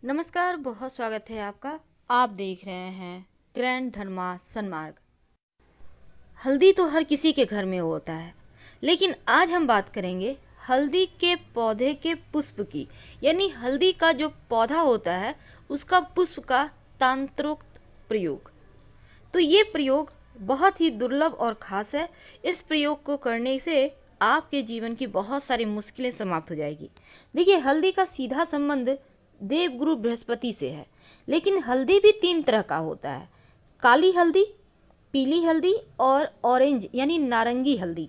नमस्कार, बहुत स्वागत है आपका। आप देख रहे हैं ग्रैंड धर्मा सन्मार्ग। हल्दी तो हर किसी के घर में होता है, लेकिन आज हम बात करेंगे हल्दी के पौधे के पुष्प की, यानी हल्दी का जो पौधा होता है उसका पुष्प का तंत्रोक्त प्रयोग। तो ये प्रयोग बहुत ही दुर्लभ और ख़ास है। इस प्रयोग को करने से आपके जीवन की बहुत सारी मुश्किलें समाप्त हो जाएगी। देखिए, हल्दी का सीधा संबंध देवगुरु बृहस्पति से है, लेकिन हल्दी भी 3 तरह का होता है: काली हल्दी, पीली हल्दी और ऑरेंज यानी नारंगी हल्दी।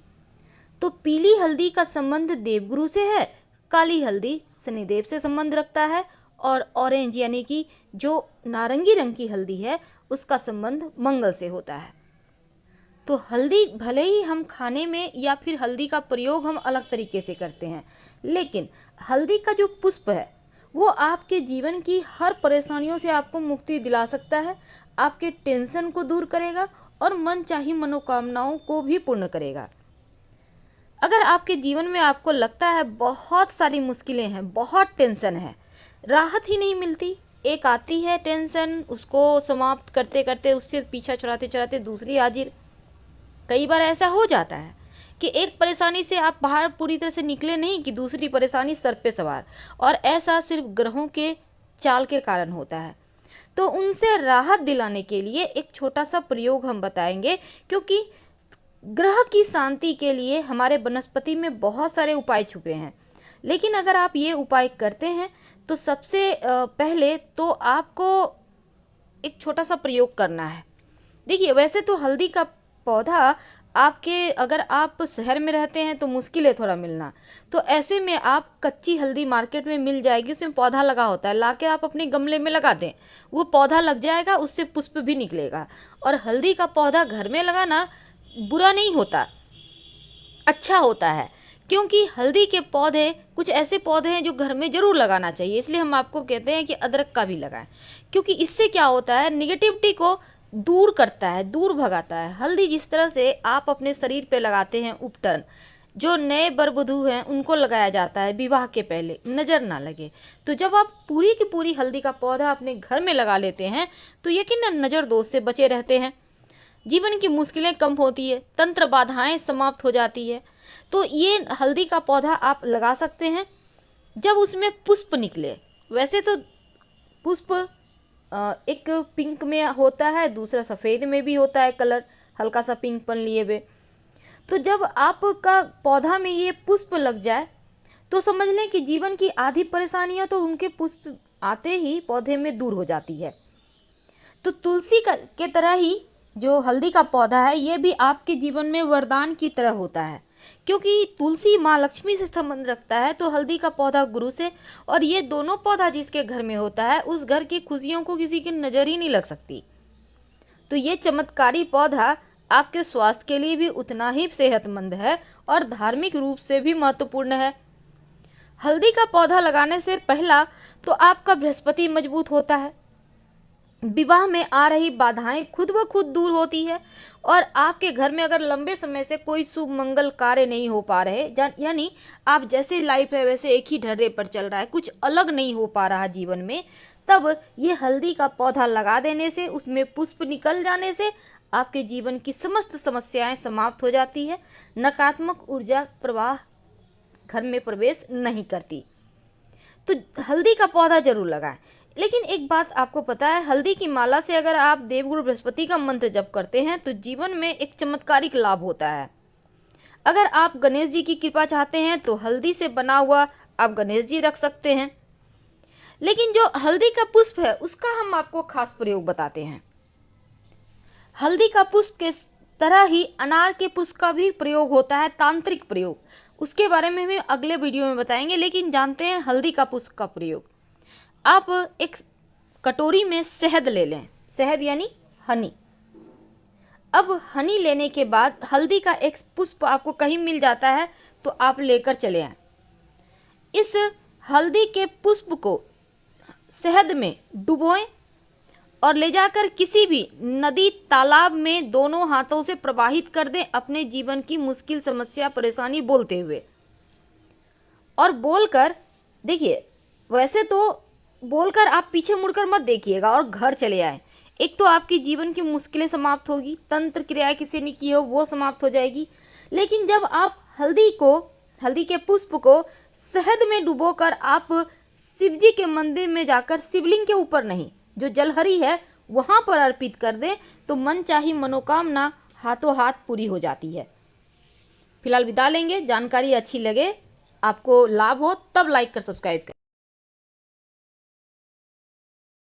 तो पीली हल्दी का संबंध देवगुरु से है, काली हल्दी शनिदेव से संबंध रखता है और ऑरेंज यानी कि जो नारंगी रंग की हल्दी है उसका संबंध मंगल से होता है। तो हल्दी भले ही हम खाने में या फिर हल्दी का प्रयोग हम अलग तरीके से करते हैं, लेकिन हल्दी का जो पुष्प है वो आपके जीवन की हर परेशानियों से आपको मुक्ति दिला सकता है, आपके टेंशन को दूर करेगा और मनचाही मनोकामनाओं को भी पूर्ण करेगा। अगर आपके जीवन में आपको लगता है बहुत सारी मुश्किलें हैं, बहुत टेंशन है, राहत ही नहीं मिलती, एक आती है टेंशन, उसको समाप्त करते करते उससे पीछा छुड़ाते छुड़ाते दूसरी हाजिर। कई बार ऐसा हो जाता है कि एक परेशानी से आप बाहर पूरी तरह से निकले नहीं कि दूसरी परेशानी सर पे सवार, और ऐसा सिर्फ ग्रहों के चाल के कारण होता है। तो उनसे राहत दिलाने के लिए एक छोटा सा प्रयोग हम बताएंगे, क्योंकि ग्रह की शांति के लिए हमारे वनस्पति में बहुत सारे उपाय छुपे हैं। लेकिन अगर आप ये उपाय करते हैं तो सबसे पहले तो आपको एक छोटा सा प्रयोग करना है। देखिए, वैसे तो हल्दी का पौधा आपके, अगर आप शहर में रहते हैं तो मुश्किल है थोड़ा मिलना, तो ऐसे में आप कच्ची हल्दी मार्केट में मिल जाएगी, उसमें पौधा लगा होता है, लाके आप अपने गमले में लगा दें, वो पौधा लग जाएगा, उससे पुष्प भी निकलेगा। और हल्दी का पौधा घर में लगाना बुरा नहीं होता, अच्छा होता है, क्योंकि हल्दी के पौधे कुछ ऐसे पौधे हैं जो घर में ज़रूर लगाना चाहिए। इसलिए हम आपको कहते हैं कि अदरक का भी लगाएं, क्योंकि इससे क्या होता है, निगेटिविटी को दूर करता है, दूर भगाता है। हल्दी जिस तरह से आप अपने शरीर पे लगाते हैं उपटन, जो नए वर वधू हैं उनको लगाया जाता है विवाह के पहले, नज़र ना लगे। तो जब आप पूरी की पूरी हल्दी का पौधा अपने घर में लगा लेते हैं तो यकीनन नज़र दोष से बचे रहते हैं, जीवन की मुश्किलें कम होती है, तंत्र बाधाएं समाप्त हो जाती है। तो ये हल्दी का पौधा आप लगा सकते हैं जब उसमें पुष्प निकले। वैसे तो पुष्प एक पिंक में होता है, दूसरा सफ़ेद में भी होता है, कलर हल्का सा पिंकपन लिए हुए। तो जब आपका पौधा में ये पुष्प लग जाए तो समझ लें कि जीवन की आधी परेशानियां तो उनके पुष्प आते ही पौधे में दूर हो जाती है। तो तुलसी का के तरह ही जो हल्दी का पौधा है ये भी आपके जीवन में वरदान की तरह होता है, क्योंकि तुलसी माँ लक्ष्मी से संबंध रखता है, तो हल्दी का पौधा गुरु से। और ये दोनों पौधा जिसके घर में होता है उस घर की खुशियों को किसी की नज़र ही नहीं लग सकती। तो ये चमत्कारी पौधा आपके स्वास्थ्य के लिए भी उतना ही सेहतमंद है और धार्मिक रूप से भी महत्वपूर्ण है। हल्दी का पौधा लगाने से पहला तो आपका बृहस्पति मजबूत होता है, विवाह में आ रही बाधाएं खुद ब खुद दूर होती है, और आपके घर में अगर लंबे समय से कोई शुभ मंगल कार्य नहीं हो पा रहे, यानी आप जैसे लाइफ है वैसे एक ही ढर्रे पर चल रहा है, कुछ अलग नहीं हो पा रहा जीवन में, तब ये हल्दी का पौधा लगा देने से, उसमें पुष्प निकल जाने से आपके जीवन की समस्त समस्याएं समाप्त हो जाती है। नकारात्मक ऊर्जा प्रवाह घर में प्रवेश नहीं करती। तो हल्दी का पौधा जरूर लगाएं। लेकिन एक बात आपको पता है, हल्दी की माला से अगर आप देवगुरु बृहस्पति का मंत्र जप करते हैं तो जीवन में एक चमत्कारिक लाभ होता है। अगर आप गणेश जी की कृपा चाहते हैं तो हल्दी से बना हुआ आप गणेश जी रख सकते हैं। लेकिन जो हल्दी का पुष्प है उसका हम आपको खास प्रयोग बताते हैं। हल्दी का पुष्प के तरह ही अनार के पुष्प का भी प्रयोग होता है, तांत्रिक प्रयोग, उसके बारे में हम अगले वीडियो में बताएंगे। लेकिन जानते हैं हल्दी का पुष्प का प्रयोग। आप एक कटोरी में शहद ले लें, शहद यानी हनी। अब हनी लेने के बाद हल्दी का एक पुष्प आपको कहीं मिल जाता है तो आप लेकर चले आएं। इस हल्दी के पुष्प को शहद में डुबोएं और ले जाकर किसी भी नदी तालाब में दोनों हाथों से प्रवाहित कर दें, अपने जीवन की मुश्किल समस्या परेशानी बोलते हुए। और बोलकर देखिए, वैसे तो बोलकर आप पीछे मुड़कर मत देखिएगा और घर चले आए। एक तो आपकी जीवन की मुश्किलें समाप्त होगी, तंत्र क्रिया किसी ने की हो वो समाप्त हो जाएगी। लेकिन जब आप हल्दी के पुष्प को शहद में डुबोकर आप शिव जी के मंदिर में जाकर शिवलिंग के ऊपर नहीं, जो जलहरी है वहां पर अर्पित कर दें, तो मनचाही मनोकामना हाथों हाथ पूरी हो जाती है। फिलहाल विदा लेंगे। जानकारी अच्छी लगे, आपको लाभ हो तब लाइक कर सब्सक्राइब करें।